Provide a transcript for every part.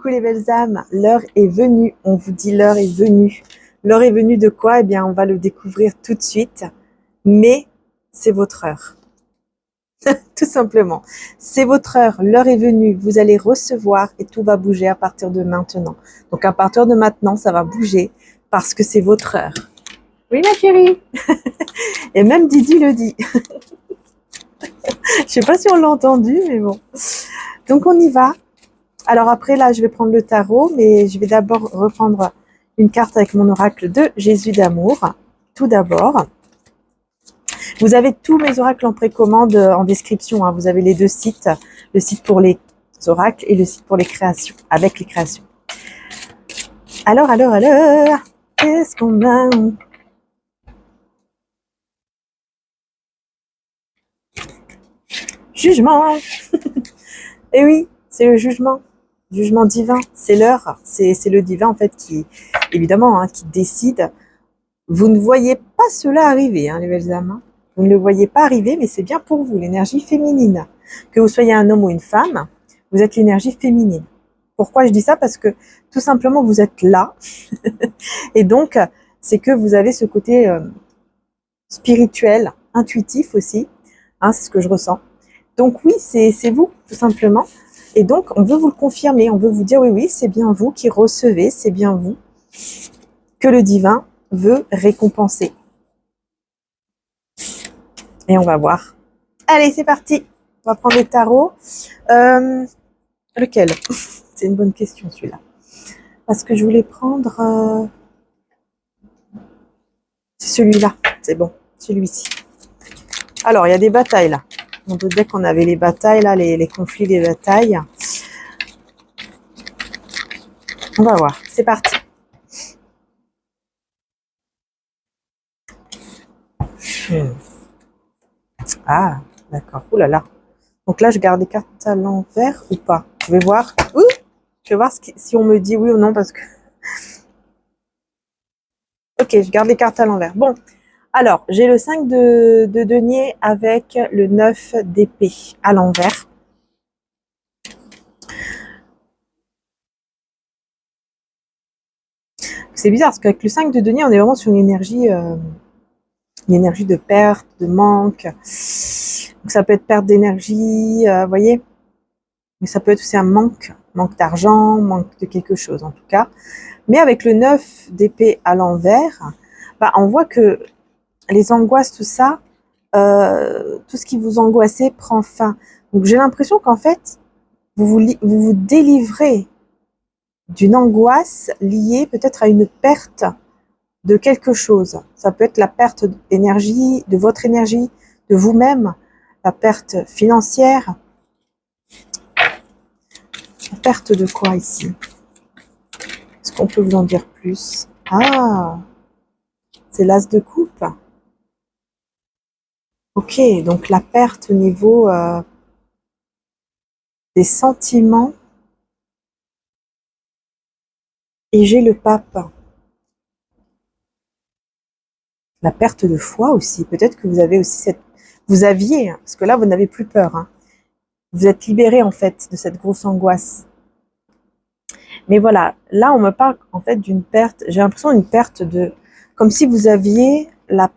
coucou les belles âmes, l'heure est venue, on vous dit l'heure est venue. L'heure est venue de quoi? Eh bien, on va le découvrir tout de suite, mais c'est votre heure. Tout simplement, c'est votre heure, l'heure est venue, vous allez recevoir et tout va bouger à partir de maintenant. Donc à partir de maintenant, ça va bouger parce que c'est votre heure. Oui ma chérie. Et même Didi le dit. Je sais pas si on l'a entendu, mais bon. Donc on y va. Alors après là, je vais prendre le tarot, mais je vais d'abord reprendre une carte avec mon oracle de Jésus d'amour. Tout d'abord. Vous avez tous mes oracles en précommande en description. Hein. Vous avez les deux sites, le site pour les oracles et le site pour les créations, avec les créations. Alors, qu'est-ce qu'on a? Jugement. Et oui, c'est le jugement. Jugement divin, c'est l'heure. C'est le divin en fait qui, évidemment, hein, qui décide. Vous ne voyez pas cela arriver, hein, les belles âmes. Hein. Vous ne le voyez pas arriver, mais c'est bien pour vous, l'énergie féminine. Que vous soyez un homme ou une femme, vous êtes l'énergie féminine. Pourquoi je dis ça? Parce que tout simplement, vous êtes là. Et donc, c'est que vous avez ce côté spirituel, intuitif aussi. Hein, c'est ce que je ressens. Donc oui, c'est vous, tout simplement. Et donc, on veut vous le confirmer. On veut vous dire, oui, oui, c'est bien vous qui recevez, c'est bien vous que le divin veut récompenser. Et on va voir. Allez, c'est parti. On va prendre les tarots. Lequel? C'est une bonne question, celui-là. Parce que je voulais prendre... C'est celui-là. C'est bon. Celui-ci. Alors, il y a des batailles, là. On peut dire qu'on avait les batailles, là, les conflits, les batailles. On va voir. C'est parti. Ah, d'accord. Ouh là là. Donc là, je garde les cartes à l'envers ou pas? Je vais voir. Je vais voir si on me dit oui ou non parce que... Ok, je garde les cartes à l'envers. Bon, alors, j'ai le 5 de denier avec le 9 d'épée à l'envers. C'est bizarre parce qu'avec le 5 de denier, on est vraiment sur une énergie de perte, de manque. Donc ça peut être perte d'énergie, vous voyez. Mais ça peut être aussi un manque d'argent, manque de quelque chose en tout cas. Mais avec le 9 d'épée à l'envers, bah, on voit que les angoisses, tout ça, tout ce qui vous angoissait prend fin. Donc j'ai l'impression qu'en fait, vous délivrez d'une angoisse liée peut-être à une perte de quelque chose. Ça peut être la perte d'énergie, de votre énergie, de vous-même, la perte financière. La perte de quoi ici? Est-ce qu'on peut vous en dire plus? Ah, c'est l'as de coupe. Ok, donc la perte au niveau des sentiments. Et j'ai le pape. La perte de foi aussi. Peut-être que vous avez aussi vous aviez, hein, parce que là, vous n'avez plus peur. Hein. Vous êtes libéré, en fait, de cette grosse angoisse. Mais voilà, là, on me parle, en fait, d'une perte. J'ai l'impression d'une perte de... Comme si vous aviez la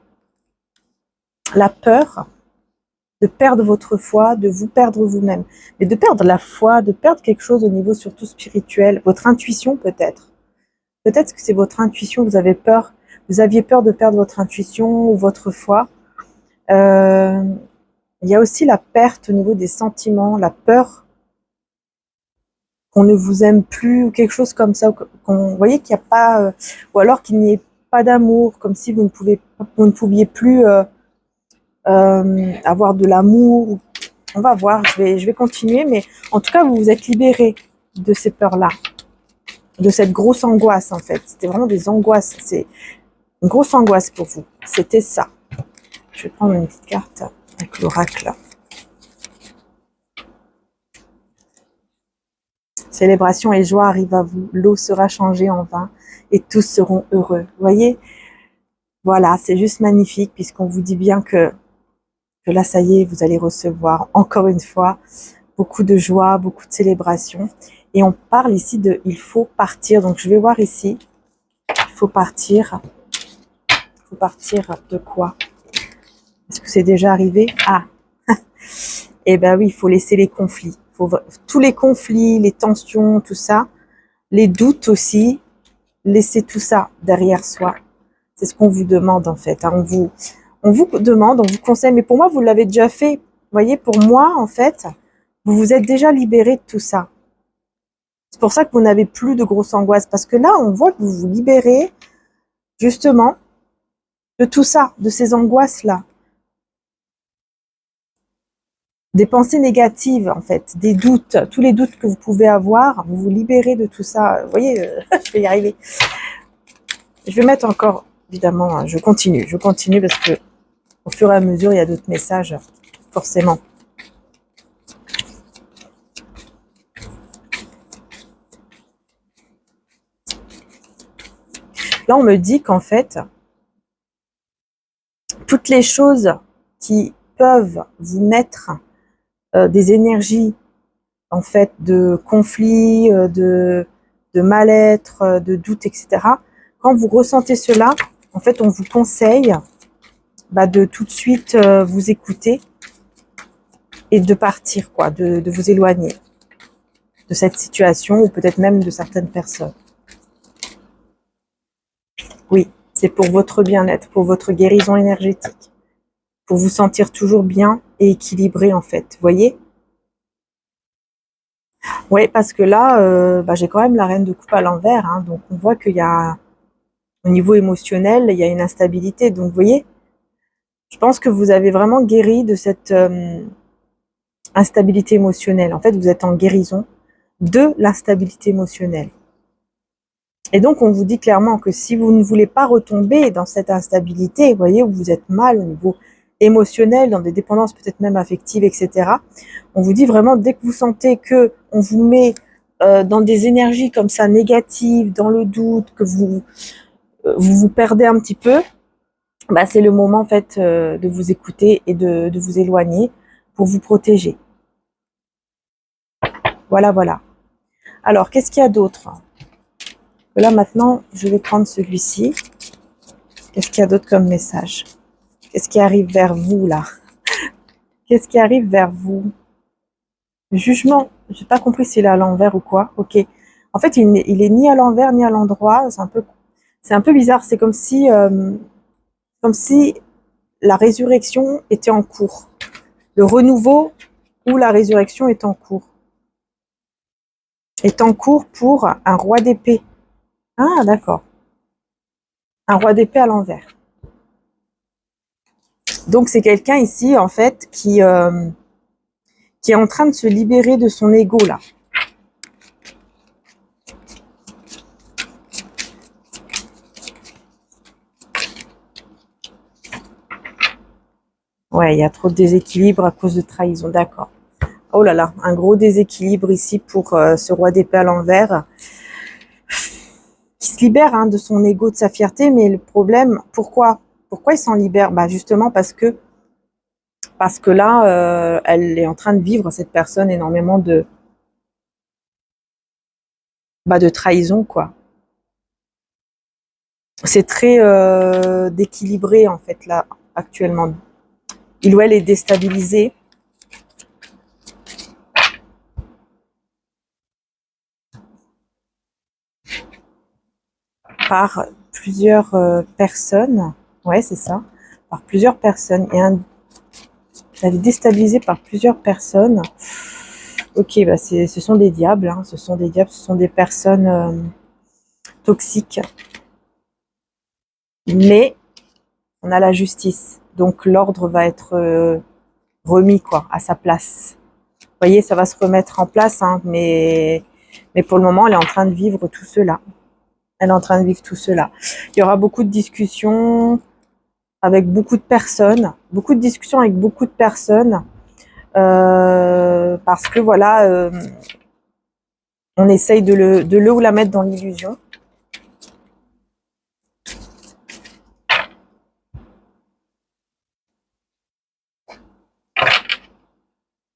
peur de perdre votre foi, de vous perdre vous-même. Mais de perdre la foi, de perdre quelque chose au niveau surtout spirituel. Votre intuition, peut-être. Peut-être que c'est votre intuition, vous avez peur. Vous aviez peur de perdre votre intuition ou votre foi. Il y a aussi la perte au niveau des sentiments, la peur qu'on ne vous aime plus ou quelque chose comme ça. Vous voyez qu'il n'y a pas, ou alors qu'il n'y ait pas d'amour, comme si vous ne pouviez plus avoir de l'amour. On va voir, je vais continuer, mais en tout cas, vous vous êtes libéré de ces peurs-là, de cette grosse angoisse en fait. C'était vraiment des angoisses, c'est une grosse angoisse pour vous. C'était ça. Je vais prendre une petite carte avec l'oracle. Célébration et joie arrivent à vous. L'eau sera changée en vin et tous seront heureux. Vous voyez? Voilà, c'est juste magnifique puisqu'on vous dit bien que là, ça y est, vous allez recevoir encore une fois beaucoup de joie, beaucoup de célébration. Et on parle ici de il faut partir. Donc je vais voir ici. Il faut partir. Il faut partir de quoi? Est-ce que c'est déjà arrivé? Ah, eh ben oui, il faut laisser les conflits. Tous les conflits, les tensions, tout ça, les doutes aussi, laisser tout ça derrière soi. C'est ce qu'on vous demande en fait. Hein. On vous demande, on vous conseille, mais pour moi, vous l'avez déjà fait. Vous voyez, pour moi, en fait, vous vous êtes déjà libéré de tout ça. C'est pour ça que vous n'avez plus de grosses angoisses. Parce que là, on voit que vous vous libérez justement de tout ça, de ces angoisses-là. Des pensées négatives, en fait, des doutes, tous les doutes que vous pouvez avoir, vous vous libérez de tout ça. Vous voyez, je vais y arriver. Je vais mettre encore, évidemment, je continue parce que au fur et à mesure, il y a d'autres messages, forcément. Là, on me dit qu'en fait, toutes les choses qui peuvent vous mettre des énergies, en fait, de conflit, de mal-être, de doute, etc. Quand vous ressentez cela, en fait, on vous conseille de tout de suite vous écouter et de partir, quoi, de vous éloigner de cette situation ou peut-être même de certaines personnes. Oui, c'est pour votre bien-être, pour votre guérison énergétique, pour vous sentir toujours bien et équilibré en fait, vous voyez? Oui, parce que là, j'ai quand même la reine de coupe à l'envers, hein, donc on voit qu'il y a, au niveau émotionnel, il y a une instabilité. Donc vous voyez, je pense que vous avez vraiment guéri de cette instabilité émotionnelle. En fait, vous êtes en guérison de l'instabilité émotionnelle. Et donc, on vous dit clairement que si vous ne voulez pas retomber dans cette instabilité, vous voyez, où vous êtes mal au niveau émotionnel, dans des dépendances peut-être même affectives, etc., on vous dit vraiment, dès que vous sentez que on vous met dans des énergies comme ça négatives, dans le doute, que vous perdez un petit peu, c'est le moment en fait de vous écouter et de vous éloigner pour vous protéger. Voilà, voilà. Alors, qu'est-ce qu'il y a d'autre? Là, maintenant, je vais prendre celui-ci. Qu'est-ce qu'il y a d'autre comme message? Qu'est-ce qui arrive vers vous, là? Qu'est-ce qui arrive vers vous? Jugement. J'ai pas compris s'il est à l'envers ou quoi. Ok. En fait, il est ni à l'envers ni à l'endroit. C'est un peu bizarre. C'est comme si la résurrection était en cours. Le renouveau ou la résurrection est en cours. Est en cours pour un roi d'épée. Ah, d'accord. Un roi d'épée à l'envers. Donc, c'est quelqu'un ici, en fait, qui est en train de se libérer de son ego, là. Ouais, il y a trop de déséquilibre à cause de trahison, d'accord. Oh là là, un gros déséquilibre ici pour ce roi d'épée à l'envers, qui se libère de son ego, de sa fierté, mais le problème, pourquoi il s'en libère? Justement parce que là, elle est en train de vivre, cette personne, énormément de trahison, quoi. C'est très déséquilibré, en fait, là, actuellement. Il ou elle est déstabilisé. Par plusieurs personnes. Ouais, c'est ça. Par plusieurs personnes. Elle est déstabilisée par plusieurs personnes. Ok, ce sont des diables. Hein. Ce sont des diables, ce sont des personnes toxiques. Mais on a la justice. Donc l'ordre va être remis à sa place. Vous voyez, ça va se remettre en place, hein, mais pour le moment, elle est en train de vivre tout cela. Elle est en train de vivre tout cela. Il y aura beaucoup de discussions avec beaucoup de personnes, beaucoup de discussions avec beaucoup de personnes, parce que voilà, on essaye de le ou la mettre dans l'illusion.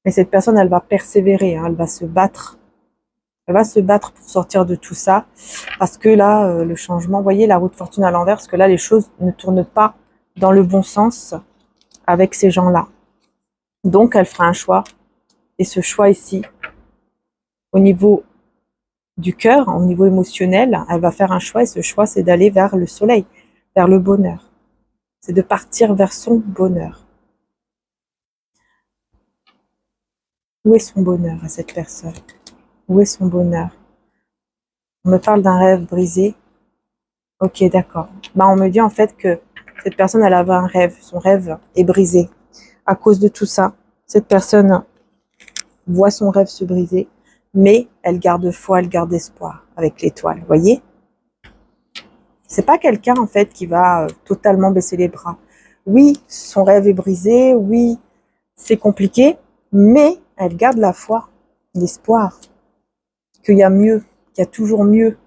Mais cette personne, elle va persévérer, hein, elle va se battre. Elle va se battre pour sortir de tout ça. Parce que là, le changement, vous voyez la roue de fortune à l'envers, parce que là, les choses ne tournent pas dans le bon sens avec ces gens-là. Donc, elle fera un choix. Et ce choix ici, au niveau du cœur, au niveau émotionnel, elle va faire un choix. Et ce choix, c'est d'aller vers le soleil, vers le bonheur. C'est de partir vers son bonheur. Où est son bonheur à cette personne? Où est son bonheur? On me parle d'un rêve brisé. Ok, d'accord. Bah, on me dit en fait que cette personne, elle avait un rêve. Son rêve est brisé. À cause de tout ça, cette personne voit son rêve se briser, mais elle garde foi, elle garde espoir avec l'étoile. Vous voyez? C'est pas quelqu'un en fait qui va totalement baisser les bras. Oui, son rêve est brisé. Oui, c'est compliqué, mais elle garde la foi, l'espoir qu'il y a mieux, qu'il y a toujours mieux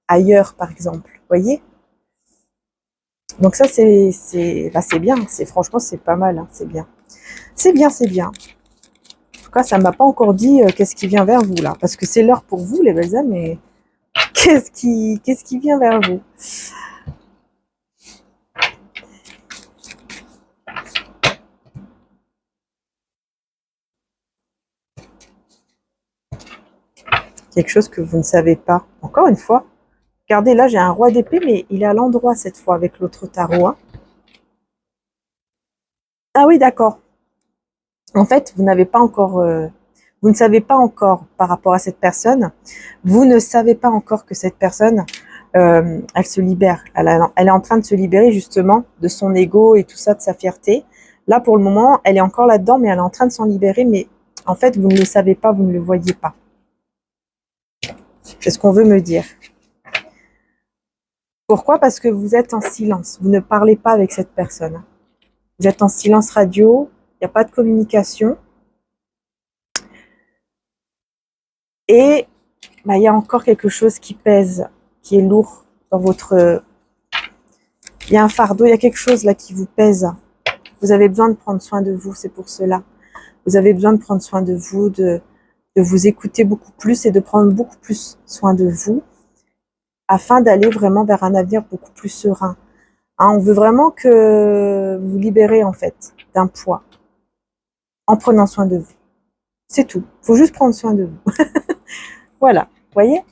ailleurs, par exemple. Vous voyez? Donc ça, c'est bien. Franchement, c'est pas mal. Hein, c'est bien. C'est bien, c'est bien. En tout cas, ça m'a pas encore dit qu'est-ce qui vient vers vous là, parce que c'est l'heure pour vous, les belles âmes. Mais qu'est-ce qui vient vers vous? Quelque chose que vous ne savez pas. Encore une fois, regardez, là, j'ai un roi d'épée, mais il est à l'endroit cette fois avec l'autre tarot. Hein. Ah oui, d'accord. En fait, vous n'avez pas encore, vous ne savez pas encore par rapport à cette personne. Vous ne savez pas encore que cette personne, elle se libère. Elle est en train de se libérer justement de son ego et tout ça, de sa fierté. Là, pour le moment, elle est encore là-dedans, mais elle est en train de s'en libérer. Mais en fait, vous ne le savez pas, vous ne le voyez pas. C'est ce qu'on veut me dire. Pourquoi? Parce que vous êtes en silence. Vous ne parlez pas avec cette personne. Vous êtes en silence radio. Il n'y a pas de communication. Et bah, il y a encore quelque chose qui pèse, qui est lourd dans votre... Il y a un fardeau, il y a quelque chose là qui vous pèse. Vous avez besoin de prendre soin de vous, c'est pour cela. Vous avez besoin de prendre soin de vous, de vous écouter beaucoup plus et de prendre beaucoup plus soin de vous afin d'aller vraiment vers un avenir beaucoup plus serein. Hein, on veut vraiment que vous libérez en fait d'un poids en prenant soin de vous. C'est tout. Il faut juste prendre soin de vous. Voilà, vous voyez?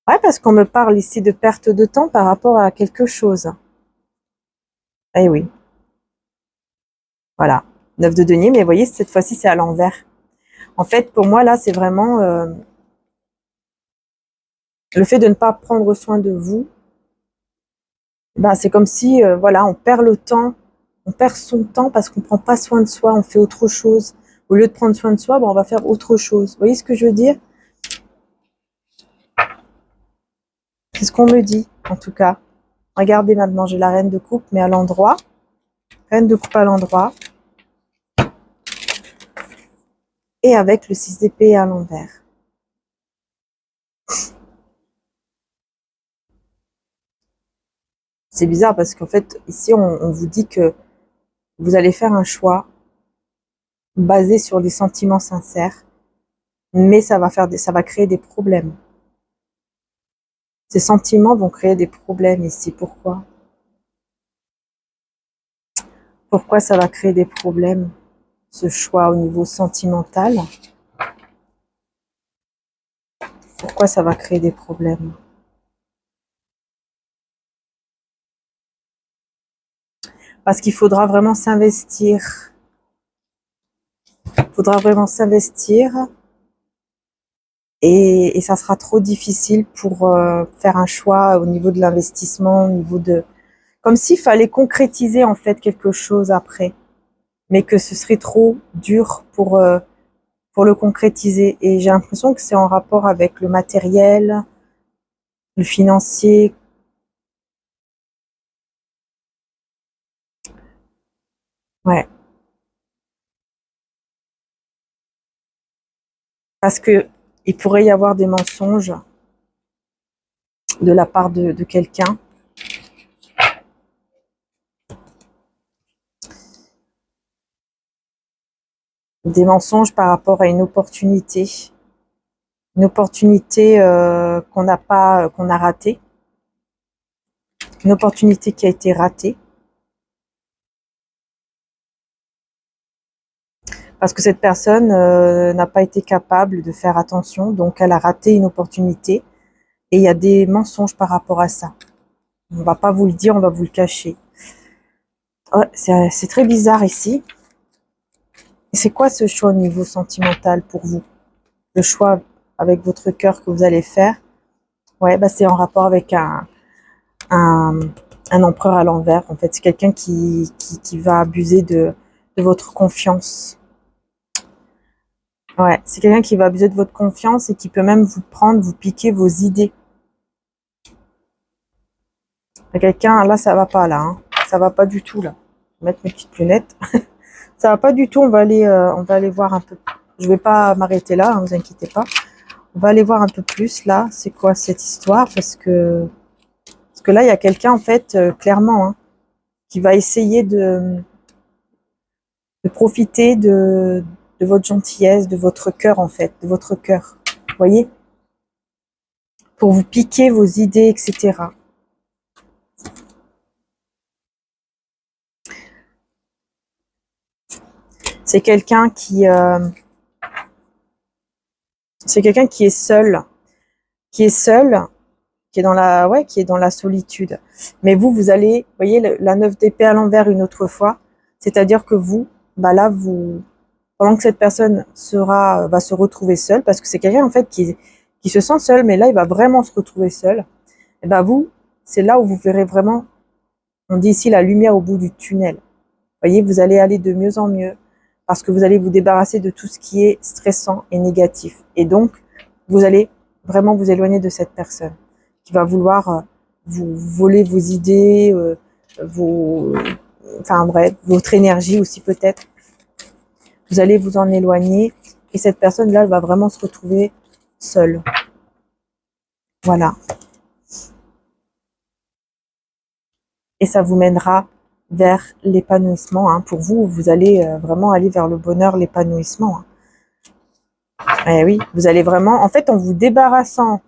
Ouais, parce qu'on me parle ici de perte de temps par rapport à quelque chose. Eh oui, voilà. 9 de denier, mais vous voyez, cette fois-ci, c'est à l'envers. En fait, pour moi, là, c'est vraiment le fait de ne pas prendre soin de vous. Ben, c'est comme si, voilà, on perd le temps, on perd son temps parce qu'on ne prend pas soin de soi, on fait autre chose. Au lieu de prendre soin de soi, ben, on va faire autre chose. Vous voyez ce que je veux dire? C'est ce qu'on me dit, en tout cas. Regardez maintenant, j'ai la reine de coupe, mais à l'endroit. Reine de coupe à l'endroit. Et avec le 6 d'épée à l'envers. C'est bizarre parce qu'en fait, ici, on vous dit que vous allez faire un choix basé sur des sentiments sincères, mais ça va créer des problèmes. Ces sentiments vont créer des problèmes ici. Pourquoi? Pourquoi ça va créer des problèmes, ce choix au niveau sentimental? Pourquoi ça va créer des problèmes? Parce qu'il faudra vraiment s'investir. Il faudra vraiment s'investir et ça sera trop difficile pour faire un choix au niveau de l'investissement, au niveau de... Comme s'il fallait concrétiser en fait quelque chose après, mais que ce serait trop dur pour le concrétiser. Et j'ai l'impression que c'est en rapport avec le matériel, le financier. Ouais. Parce que il pourrait y avoir des mensonges de la part de quelqu'un. Des mensonges par rapport à une opportunité. Une opportunité qu'on a ratée. Une opportunité qui a été ratée. Parce que cette personne n'a pas été capable de faire attention, donc elle a raté une opportunité. Et il y a des mensonges par rapport à ça. On va pas vous le dire, on va vous le cacher. Ouais, c'est très bizarre ici. C'est quoi ce choix au niveau sentimental pour vous? Le choix avec votre cœur que vous allez faire? Ouais, bah c'est en rapport avec un, un empereur à l'envers. En fait, c'est quelqu'un qui va abuser de votre confiance. Ouais, c'est quelqu'un qui va abuser de votre confiance et qui peut même vous prendre, vous piquer vos idées. Quelqu'un, là, ça va pas, là. Hein. Ça va pas du tout, là. Je vais mettre mes petites lunettes. Ça va pas du tout. On va aller voir un peu. Je vais pas m'arrêter là, hein, vous inquiétez pas. On va aller voir un peu plus, là. C'est quoi cette histoire? Parce que là, il y a quelqu'un, en fait, clairement, hein, qui va essayer de profiter de votre gentillesse, de votre cœur, en fait, de votre cœur. Vous voyez? Pour vous piquer vos idées, etc. C'est quelqu'un c'est quelqu'un qui est seul, qui est dans la, ouais, qui est dans la solitude. Mais vous allez, vous voyez, la 9 d'épée à l'envers une autre fois. C'est-à-dire que vous, bah là, pendant que cette personne va se retrouver seule, parce que c'est quelqu'un, en fait, qui se sent seul, mais là, il va vraiment se retrouver seul. Et ben vous, c'est là où vous verrez vraiment, on dit ici la lumière au bout du tunnel. Vous voyez, vous allez aller de mieux en mieux parce que vous allez vous débarrasser de tout ce qui est stressant et négatif. Et donc, vous allez vraiment vous éloigner de cette personne qui va vouloir vous voler vos idées, enfin bref, votre énergie aussi peut-être. Vous allez vous en éloigner et cette personne-là, elle va vraiment se retrouver seule. Voilà. Et ça vous mènera vers l'épanouissement. Hein. Pour vous, vous allez vraiment aller vers le bonheur, l'épanouissement. Hein. Eh oui, vous allez vraiment, en fait, en vous débarrassant,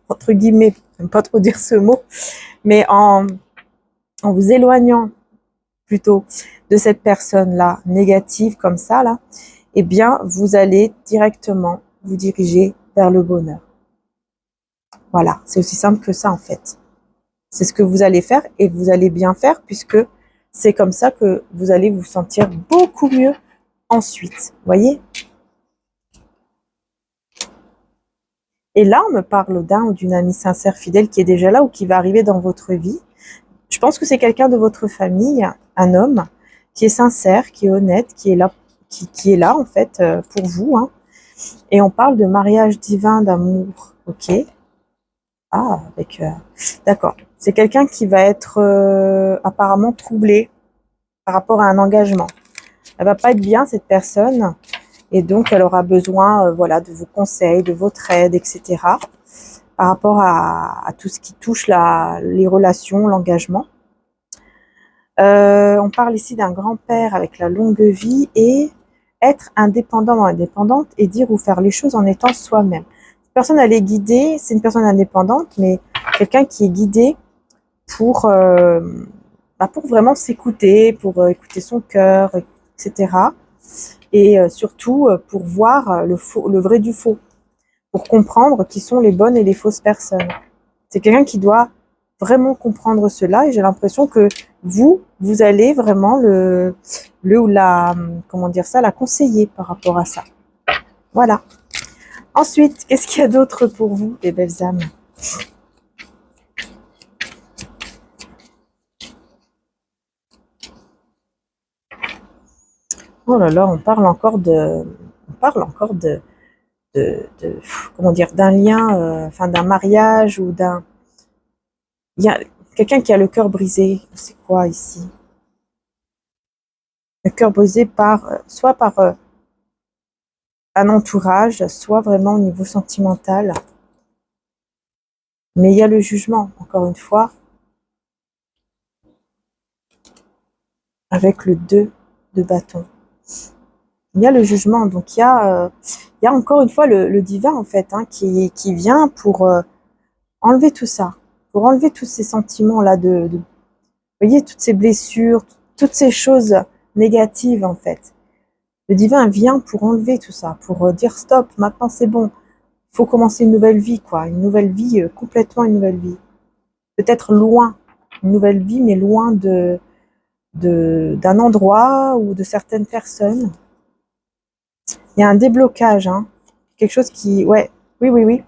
entre guillemets, j'aime pas trop dire ce mot, mais en vous éloignant plutôt de cette personne-là, négative comme ça, là, eh bien, vous allez directement vous diriger vers le bonheur. Voilà, c'est aussi simple que ça, en fait. C'est ce que vous allez faire et vous allez bien faire puisque c'est comme ça que vous allez vous sentir beaucoup mieux ensuite. Voyez? Et là, on me parle d'un ou d'une amie sincère, fidèle qui est déjà là ou qui va arriver dans votre vie. Je pense que c'est quelqu'un de votre famille, un homme qui est sincère, qui est honnête, qui est là en fait pour vous. Hein. Et on parle de mariage divin, d'amour. Ok. Ah, avec. D'accord. C'est quelqu'un qui va être apparemment troublé par rapport à un engagement. Elle va pas être bien cette personne et donc elle aura besoin voilà de vos conseils, de votre aide, etc. par rapport à tout ce qui touche les relations, l'engagement. On parle ici d'un grand-père avec la longue vie et être indépendant ou indépendante et dire ou faire les choses en étant soi-même. Cette personne, elle est guidée, c'est une personne indépendante, mais quelqu'un qui est guidé pour, pour vraiment s'écouter, pour écouter son cœur, etc. Et surtout pour voir le vrai du faux, pour comprendre qui sont les bonnes et les fausses personnes. C'est quelqu'un qui doit vraiment comprendre cela et j'ai l'impression que vous allez vraiment ou la, comment dire ça, la conseiller par rapport à ça. Voilà. Ensuite, qu'est-ce qu'il y a d'autre pour vous, les belles âmes? Oh là là, on parle encore comment dire, d'un lien, enfin d'un mariage ou il y a quelqu'un qui a le cœur brisé. C'est quoi ici? Le cœur brisé soit par un entourage, soit vraiment au niveau sentimental. Mais il y a le jugement, encore une fois, avec le 2 de bâton. Il y a le jugement. Donc, il y a encore une fois le divin, en fait, hein, qui vient pour enlever tout ça, pour enlever tous ces sentiments-là vous voyez, toutes ces blessures, toutes ces choses négatives, en fait. Le divin vient pour enlever tout ça, pour dire stop, maintenant c'est bon. Il faut commencer une nouvelle vie, quoi. Une nouvelle vie, complètement une nouvelle vie. Peut-être loin, une nouvelle vie, mais loin d'un endroit ou de certaines personnes. Il y a un déblocage, hein. Quelque chose ouais, oui, oui, oui.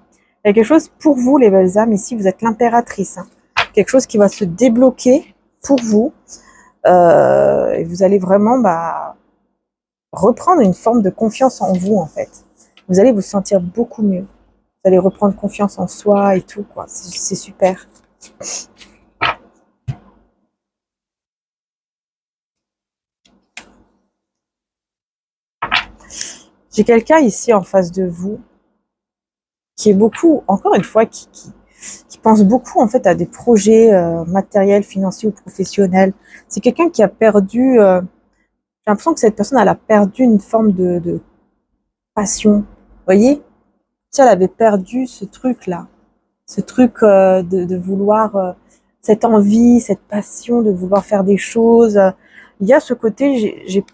Il y a quelque chose pour vous, les belles âmes. Ici, vous êtes l'impératrice, hein. Quelque chose qui va se débloquer pour vous. Et vous allez vraiment, reprendre une forme de confiance en vous, en fait. Vous allez vous sentir beaucoup mieux. Vous allez reprendre confiance en soi et tout, quoi. C'est super. J'ai quelqu'un ici en face de vous qui est beaucoup, encore une fois, qui pense beaucoup en fait à des projets matériels, financiers ou professionnels. C'est quelqu'un qui a perdu, j'ai l'impression que cette personne elle a perdu une forme de passion. Vous voyez, si elle avait perdu ce truc-là, ce truc de vouloir, cette envie, cette passion de vouloir faire des choses. Il y a ce côté,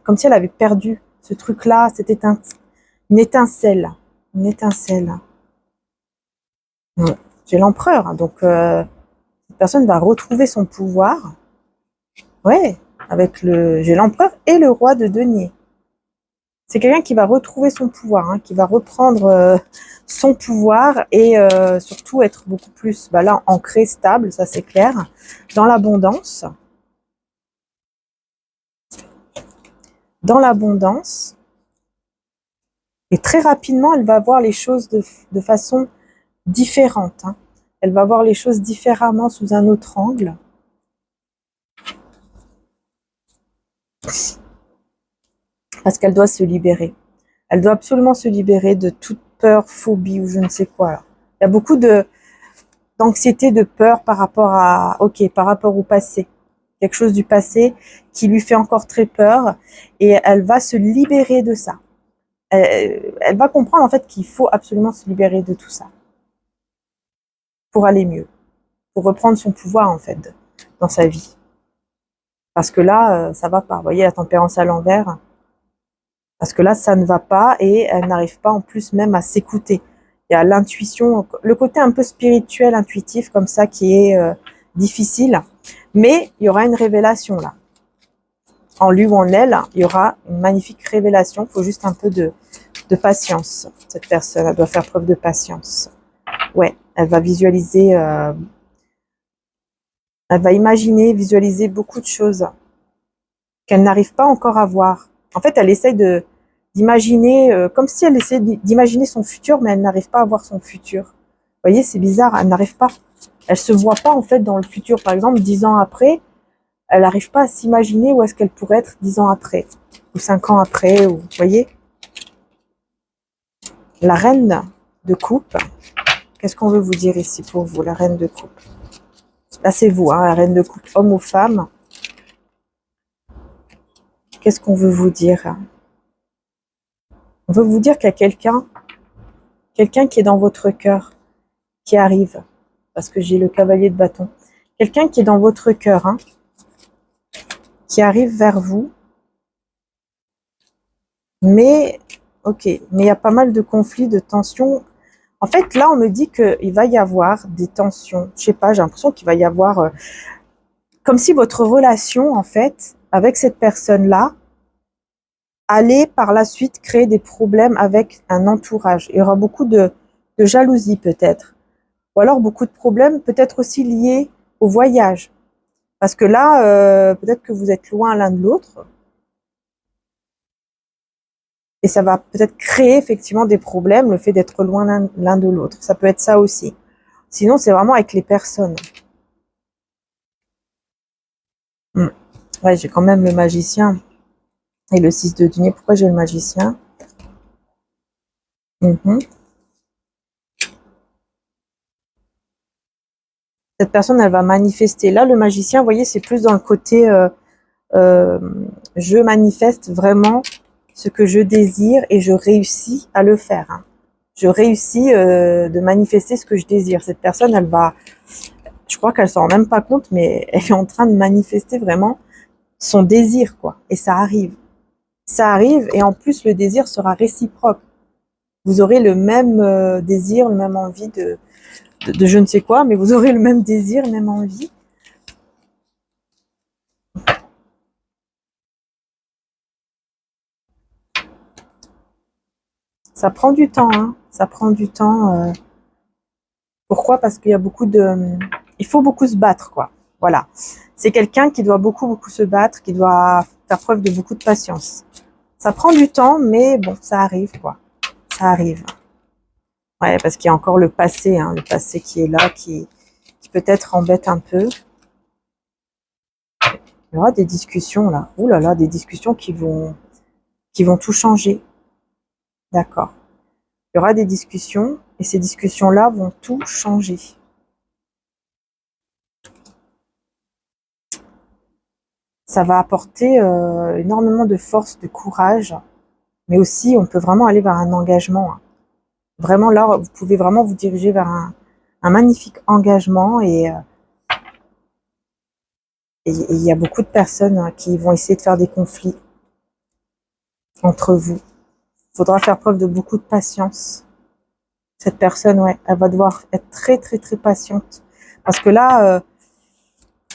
comme si elle avait perdu ce truc-là, une étincelle, une étincelle. Ouais. J'ai l'empereur, hein, donc cette personne va retrouver son pouvoir. Ouais, j'ai l'empereur et le roi de denier. C'est quelqu'un qui va retrouver son pouvoir, hein, qui va reprendre son pouvoir et surtout être beaucoup plus, là, ancré, stable, ça c'est clair, dans l'abondance. Dans l'abondance. Et très rapidement, elle va voir les choses de façon différente, hein. Elle va voir les choses différemment sous un autre angle. Parce qu'elle doit se libérer. Elle doit absolument se libérer de toute peur, phobie ou je ne sais quoi. Là. Il y a beaucoup d'anxiété, de peur par rapport par rapport au passé. Quelque chose du passé qui lui fait encore très peur et elle va se libérer de ça. Elle va comprendre en fait qu'il faut absolument se libérer de tout ça pour aller mieux, pour reprendre son pouvoir en fait dans sa vie. Parce que là, ça va pas. Vous voyez la tempérance à l'envers. Parce que là, ça ne va pas et elle n'arrive pas en plus même à s'écouter. Il y a l'intuition, le côté un peu spirituel, intuitif comme ça qui est difficile. Mais il y aura une révélation là. En lui ou en elle, il y aura une magnifique révélation. Il faut juste un peu de patience. Cette personne, elle doit faire preuve de patience. Ouais, elle va visualiser, elle va imaginer, visualiser beaucoup de choses qu'elle n'arrive pas encore à voir. En fait, elle essaye d'imaginer, comme si elle essayait d'imaginer son futur, mais elle n'arrive pas à voir son futur. Vous voyez, c'est bizarre, elle n'arrive pas. Elle se voit pas en fait dans le futur. Par exemple, 10 ans après, elle n'arrive pas à s'imaginer où est-ce qu'elle pourrait être 10 ans après, ou 5 ans après, ou vous voyez. La reine de coupe, qu'est-ce qu'on veut vous dire ici pour vous, la reine de coupe? Là, c'est vous, hein, la reine de coupe, homme ou femme. Qu'est-ce qu'on veut vous dire? On veut vous dire qu'il y a quelqu'un qui est dans votre cœur, qui arrive, parce que j'ai le cavalier de bâton. Quelqu'un qui est dans votre cœur, hein, qui arrive vers vous, mais, ok, mais il y a pas mal de conflits, de tensions. En fait, là, on me dit qu'il va y avoir des tensions. Je sais pas, j'ai l'impression qu'il va y avoir, comme si votre relation, en fait, avec cette personne-là, allait par la suite créer des problèmes avec un entourage. Il y aura beaucoup de jalousie, peut-être. Ou alors beaucoup de problèmes, peut-être aussi liés au voyage. Parce que là, peut-être que vous êtes loin l'un de l'autre. Et ça va peut-être créer effectivement des problèmes, le fait d'être loin l'un de l'autre. Ça peut être ça aussi. Sinon, c'est vraiment avec les personnes. Ouais, j'ai quand même le magicien et le 6 de denier. Pourquoi j'ai le magicien? Cette personne, elle va manifester. Là, le magicien, vous voyez, c'est plus dans le côté je manifeste vraiment ce que je désire et je réussis à le faire. Hein. Je réussis de manifester ce que je désire. Cette personne, elle va, je crois qu'elle s'en rend même pas compte, mais elle est en train de manifester vraiment son désir, quoi. Et ça arrive. Ça arrive, et en plus, le désir sera réciproque. Vous aurez le même désir, le même envie de je ne sais quoi, mais vous aurez le même désir, la même envie. Ça prend du temps, hein. Ça prend du temps. Pourquoi? Parce qu'il y a beaucoup de... Il faut beaucoup se battre, quoi. Voilà. C'est quelqu'un qui doit beaucoup se battre, qui doit faire preuve de beaucoup de patience. Ça prend du temps, mais bon, ça arrive, quoi. Ça arrive. Ouais, parce qu'il y a encore le passé, hein, le passé qui est là, qui peut-être embête un peu. Il y aura des discussions, là. Ouh là là, des discussions qui vont tout changer. D'accord. Il y aura des discussions, et ces discussions-là vont tout changer. Ça va apporter énormément de force, de courage, mais aussi on peut vraiment aller vers un engagement. Hein. Vraiment là, vous pouvez vraiment vous diriger vers un magnifique engagement et il y a beaucoup de personnes hein, qui vont essayer de faire des conflits entre vous. Il faudra faire preuve de beaucoup de patience. Cette personne, ouais, elle va devoir être très patiente parce que là,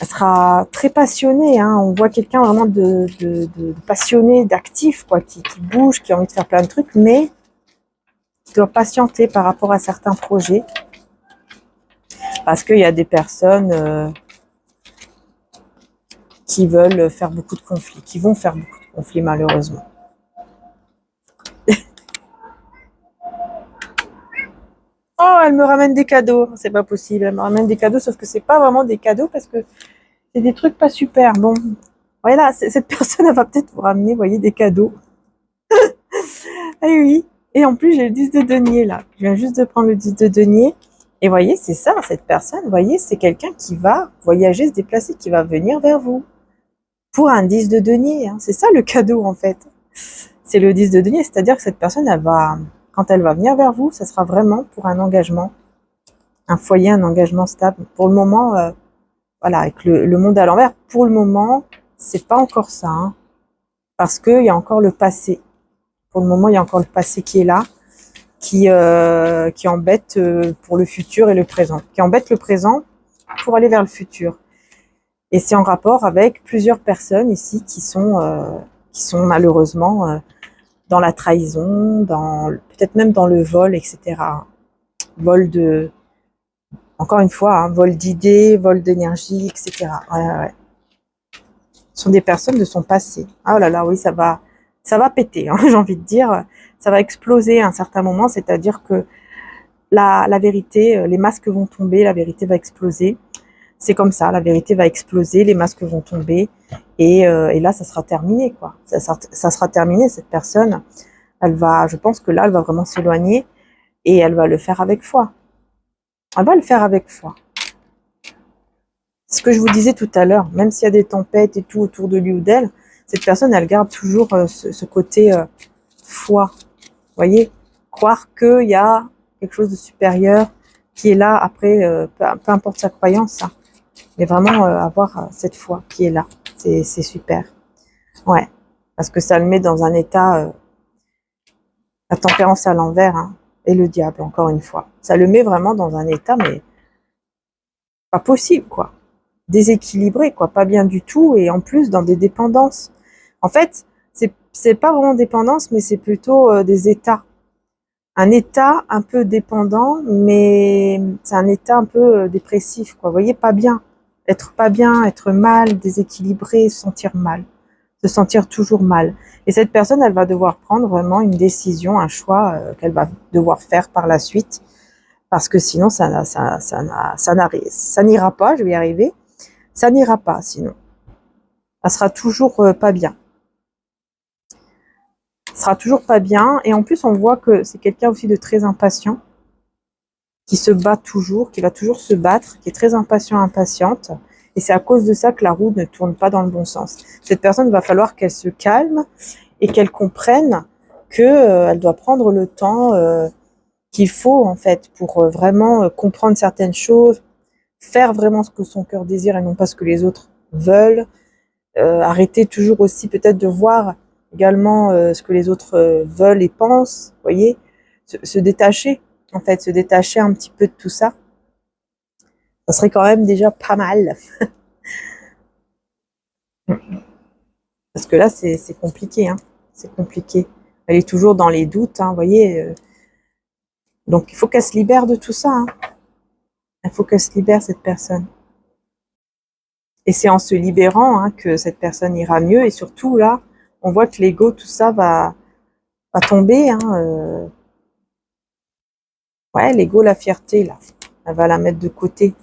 elle sera très passionnée. Hein. On voit quelqu'un vraiment de passionné, d'actif, quoi, qui bouge, qui a envie de faire plein de trucs, mais qui doit patienter par rapport à certains projets. Parce qu'il y a des personnes qui veulent faire beaucoup de conflits, qui vont faire beaucoup de conflits malheureusement. Oh, elle me ramène des cadeaux. C'est pas possible. Elle me ramène des cadeaux, sauf que c'est pas vraiment des cadeaux parce que c'est des trucs pas super. Bon, voilà, cette personne, elle va peut-être vous ramener, vous voyez, des cadeaux. Ah oui. Et en plus, j'ai le 10 de denier là. Je viens juste de prendre le 10 de denier. Et vous voyez, c'est ça, cette personne, vous voyez, c'est quelqu'un qui va voyager, se déplacer, qui va venir vers vous. Pour un 10 de denier. Hein. C'est ça le cadeau en fait. C'est le 10 de denier, c'est-à-dire que cette personne, elle va, quand elle va venir vers vous, ça sera vraiment pour un engagement, un foyer, un engagement stable. Pour le moment, voilà, avec le monde à l'envers, pour le moment, c'est pas encore ça, hein, parce qu'il y a encore le passé. Pour le moment, il y a encore le passé qui est là, qui embête pour le futur et le présent, qui embête le présent pour aller vers le futur. Et c'est en rapport avec plusieurs personnes ici qui sont malheureusement dans la trahison, peut-être même dans le vol, etc. Vol de, encore une fois, hein, vol d'idées, vol d'énergie, etc. Ouais. Ce sont des personnes de son passé. Oh là là, oui, ça va péter, hein, j'ai envie de dire. Ça va exploser à un certain moment, c'est-à-dire que la vérité, les masques vont tomber, la vérité va exploser. C'est comme ça, la vérité va exploser, les masques vont tomber et là, ça sera terminé, quoi. Ça sera terminé, cette personne, je pense que là, elle va vraiment s'éloigner et elle va le faire avec foi. Elle va le faire avec foi. Ce que je vous disais tout à l'heure, même s'il y a des tempêtes et tout autour de lui ou d'elle, cette personne, elle garde toujours ce côté foi. Vous voyez, croire qu'il y a quelque chose de supérieur qui est là après, peu importe sa croyance, hein. Mais vraiment avoir cette foi qui est là, c'est super. Ouais, parce que ça le met dans un état, la tempérance à l'envers, hein, et le diable, encore une fois. Ça le met vraiment dans un état, mais pas possible, quoi. Déséquilibré, quoi, pas bien du tout, et en plus dans des dépendances. En fait, c'est pas vraiment dépendance, mais c'est plutôt des états. Un état un peu dépendant, mais c'est un état un peu dépressif, quoi. Vous voyez, pas bien. Être pas bien, être mal, déséquilibré, se sentir mal, se sentir toujours mal. Et cette personne, elle va devoir prendre vraiment une décision, un choix qu'elle va devoir faire par la suite, parce que sinon, ça n'ira pas, je vais y arriver, ça n'ira pas sinon. Elle sera toujours pas bien. Elle sera toujours pas bien, et en plus, on voit que c'est quelqu'un aussi de très impatient, qui se bat toujours, qui va toujours se battre, qui est très impatient, impatiente. Et c'est à cause de ça que la roue ne tourne pas dans le bon sens. Cette personne, il va falloir qu'elle se calme et qu'elle comprenne que elle doit prendre le temps qu'il faut en fait pour vraiment comprendre certaines choses, faire vraiment ce que son cœur désire et non pas ce que les autres veulent. Arrêter toujours aussi peut-être de voir également ce que les autres veulent et pensent, vous voyez, se détacher, en fait, se détacher un petit peu de tout ça. Ça serait quand même déjà pas mal. Parce que là, c'est compliqué, hein. C'est compliqué. Elle est toujours dans les doutes, hein, vous voyez. Donc, il faut qu'elle se libère de tout ça, hein. Il faut qu'elle se libère, cette personne. Et c'est en se libérant que cette personne ira mieux. Et surtout, là, on voit que l'ego, tout ça va tomber. Ouais, l'ego, la fierté, là, elle va la mettre de côté.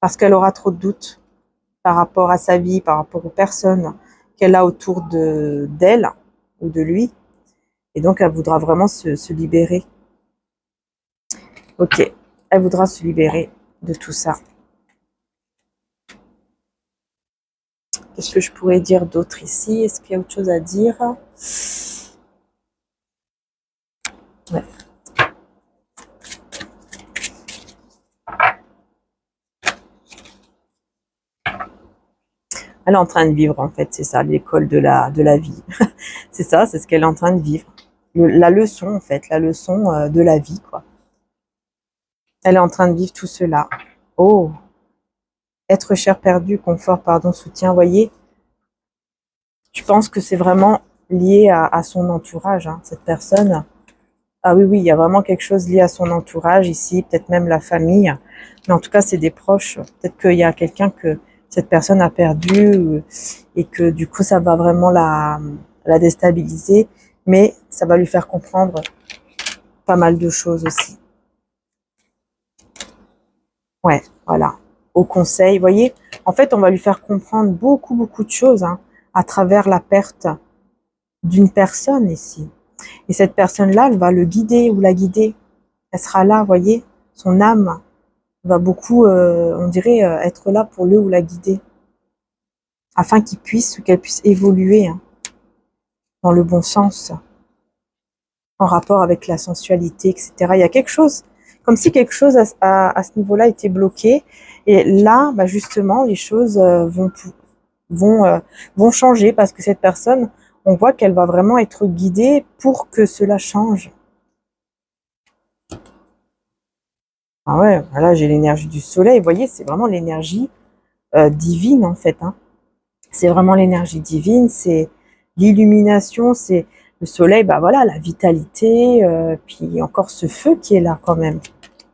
Parce qu'elle aura trop de doutes par rapport à sa vie, par rapport aux personnes qu'elle a autour d'elle ou de lui. Et donc, elle voudra vraiment se libérer. Ok, elle voudra se libérer de tout ça. Qu'est-ce que je pourrais dire d'autre ici? Est-ce qu'il y a autre chose à dire? Ouais. Elle est en train de vivre, en fait, c'est ça, l'école de la vie. C'est ça, c'est ce qu'elle est en train de vivre. La leçon, en fait, la leçon de la vie, quoi. Elle est en train de vivre tout cela. Oh, être cher perdu, confort, pardon, soutien, voyez. Je pense que c'est vraiment lié à son entourage, hein, cette personne. Ah oui, oui, il y a vraiment quelque chose lié à son entourage ici, peut-être même la famille. Mais en tout cas, c'est des proches. Peut-être qu'il y a quelqu'un que cette personne a perdu et que du coup, ça va vraiment la déstabiliser. Mais ça va lui faire comprendre pas mal de choses aussi. Ouais, voilà. Au conseil, vous voyez, en fait, on va lui faire comprendre beaucoup, beaucoup de choses à travers la perte d'une personne ici. Et cette personne-là, elle va le guider ou la guider. Elle sera là, vous voyez, son âme va beaucoup, on dirait, être là pour le ou la guider, afin qu'il puisse ou qu'elle puisse évoluer dans le bon sens, en rapport avec la sensualité, etc. Il y a quelque chose, comme si quelque chose à ce niveau-là était bloqué. Et là, bah justement, les choses vont changer parce que cette personne, on voit qu'elle va vraiment être guidée pour que cela change. Ah ouais, là j'ai l'énergie du soleil, vous voyez, c'est vraiment l'énergie divine en fait. C'est vraiment l'énergie divine, c'est l'illumination, c'est le soleil, bah voilà, la vitalité, puis encore ce feu qui est là quand même.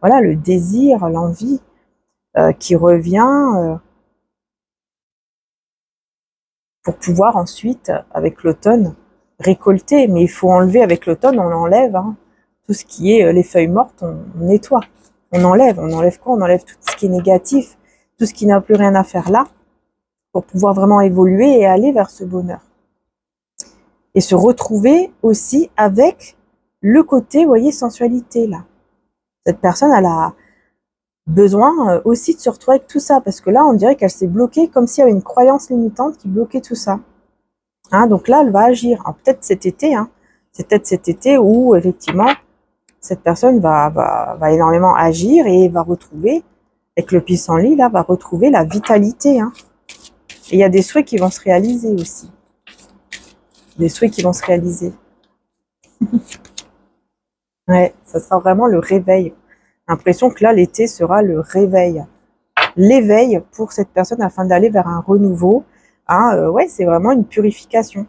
Voilà, le désir, l'envie qui revient pour pouvoir ensuite, avec l'automne, récolter. Mais il faut enlever avec l'automne, on enlève tout ce qui est les feuilles mortes, on nettoie. On enlève quoi? On enlève tout ce qui est négatif, tout ce qui n'a plus rien à faire là, pour pouvoir vraiment évoluer et aller vers ce bonheur. Et se retrouver aussi avec le côté, vous voyez, sensualité là. Cette personne, elle a besoin aussi de se retrouver avec tout ça, parce que là, on dirait qu'elle s'est bloquée, comme s'il y avait une croyance limitante qui bloquait tout ça. Donc là, elle va agir. Peut-être cet été, c'est peut-être cet été où, effectivement, cette personne va énormément agir et va retrouver, avec le pissenlit, là, va retrouver la vitalité. Et il y a des souhaits qui vont se réaliser aussi. Des souhaits qui vont se réaliser. Ouais, ça sera vraiment le réveil. L'impression que là, l'été sera le réveil. L'éveil pour cette personne afin d'aller vers un renouveau. Ouais, c'est vraiment une purification.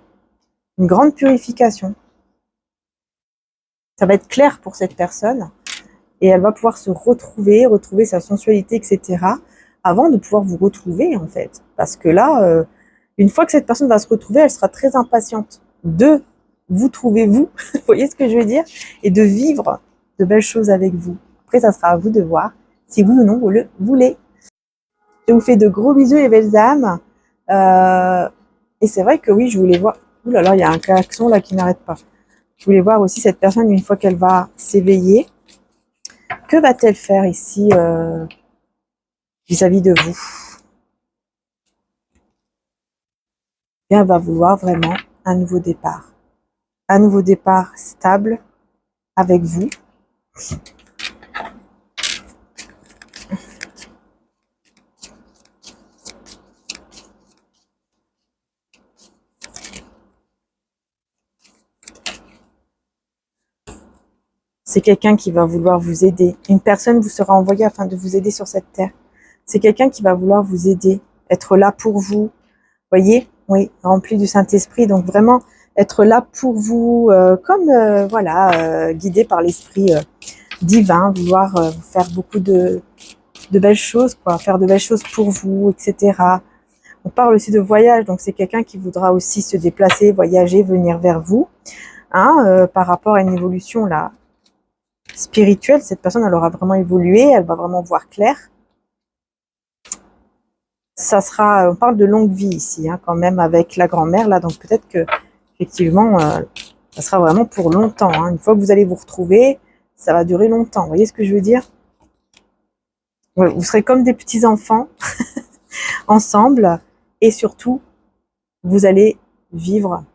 Une grande purification. Ça va être clair pour cette personne. Et elle va pouvoir se retrouver sa sensualité, etc. avant de pouvoir vous retrouver, en fait. Parce que là, une fois que cette personne va se retrouver, elle sera très impatiente de vous trouver, vous. Vous voyez ce que je veux dire? Et de vivre de belles choses avec vous. Après, ça sera à vous de voir si oui ou non vous le voulez. Je vous fais de gros bisous, les belles âmes. Et c'est vrai que oui, je voulais voir. Ouh là là, il y a un klaxon là qui n'arrête pas. Je voulais voir aussi cette personne une fois qu'elle va s'éveiller. Que va-t-elle faire ici vis-à-vis de vous? bien, elle va vouloir vraiment un nouveau départ. Un nouveau départ stable avec vous. C'est quelqu'un qui va vouloir vous aider. Une personne vous sera envoyée afin de vous aider sur cette terre. C'est quelqu'un qui va vouloir vous aider, être là pour vous. Voyez, oui, rempli du Saint-Esprit. Donc vraiment être là pour vous, voilà, guidé par l'Esprit divin, vouloir vous faire beaucoup de belles choses, quoi, faire de belles choses pour vous, etc. On parle aussi de voyage, donc c'est quelqu'un qui voudra aussi se déplacer, voyager, venir vers vous, hein, par rapport à une évolution là spirituelle. Cette personne, elle aura vraiment évolué, elle va vraiment voir clair. Ça sera, on parle de longue vie ici, hein, quand même, avec la grand-mère là, donc peut-être que effectivement, ça sera vraiment pour longtemps. Hein. Une fois que vous allez vous retrouver, ça va durer longtemps. Vous voyez ce que je veux dire? Ouais, vous serez comme des petits enfants ensemble, et surtout, vous allez vivre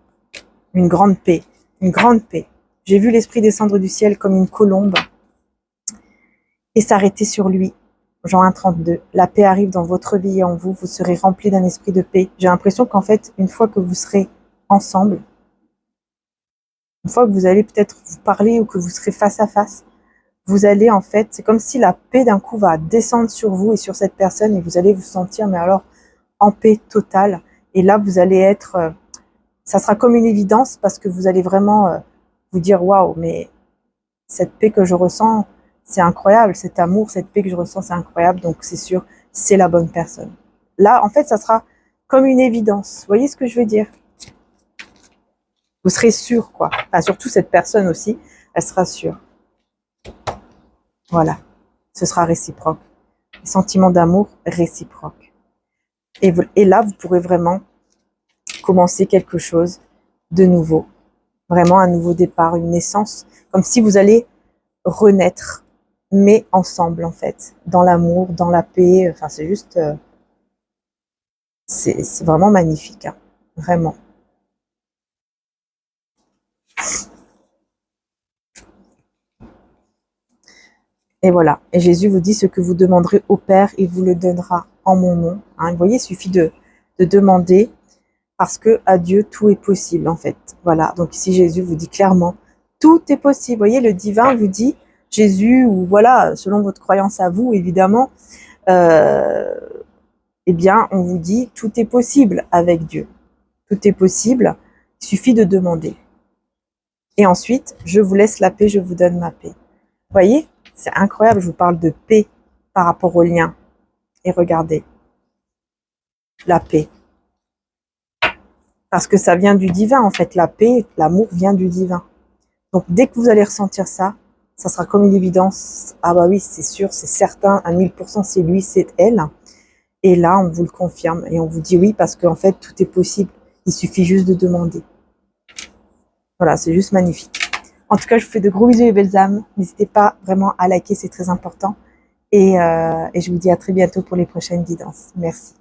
une grande paix, une grande paix. J'ai vu l'esprit descendre du ciel comme une colombe et s'arrêter sur lui. Jean 1,32. La paix arrive dans votre vie et en vous, vous serez remplis d'un esprit de paix. J'ai l'impression qu'en fait, une fois que vous serez ensemble, une fois que vous allez peut-être vous parler ou que vous serez face à face, vous allez en fait, c'est comme si la paix d'un coup va descendre sur vous et sur cette personne et vous allez vous sentir, mais alors, en paix totale. Et là, vous allez être, ça sera comme une évidence parce que vous allez vraiment vous dire, waouh, mais cette paix que je ressens, c'est incroyable, cet amour, cette paix que je ressens, c'est incroyable, donc c'est sûr, c'est la bonne personne. Là, en fait, ça sera comme une évidence. Vous voyez ce que je veux dire? Vous serez sûr, quoi. Enfin, surtout cette personne aussi, elle sera sûre. Voilà. Ce sera réciproque. Les sentiments d'amour réciproques. Et là, vous pourrez vraiment commencer quelque chose de nouveau. Vraiment un nouveau départ, une naissance. Comme si vous allez renaître, mais ensemble, en fait. Dans l'amour, dans la paix. Enfin, c'est juste... c'est vraiment magnifique. Hein. Vraiment. Et voilà. Et Jésus vous dit ce que vous demanderez au Père, il vous le donnera en mon nom. Hein. Vous voyez, il suffit de demander parce que à Dieu, tout est possible, en fait. Voilà. Donc ici, Jésus vous dit clairement, tout est possible. Vous voyez, le divin vous dit, Jésus, ou voilà, selon votre croyance à vous, évidemment, eh bien, on vous dit, tout est possible avec Dieu. Tout est possible. Il suffit de demander. Et ensuite, je vous laisse la paix, je vous donne ma paix. Vous voyez? C'est incroyable, je vous parle de paix par rapport au lien. Et regardez, la paix. Parce que ça vient du divin, en fait. La paix, l'amour vient du divin. Donc, dès que vous allez ressentir ça, ça sera comme une évidence. Ah bah oui, c'est sûr, c'est certain, à 1000%, c'est lui, c'est elle. Et là, on vous le confirme. Et on vous dit oui, parce qu'en fait, tout est possible. Il suffit juste de demander. Voilà, c'est juste magnifique. En tout cas, je vous fais de gros bisous et belles âmes. N'hésitez pas vraiment à liker, c'est très important. Et je vous dis à très bientôt pour les prochaines guidances. Merci.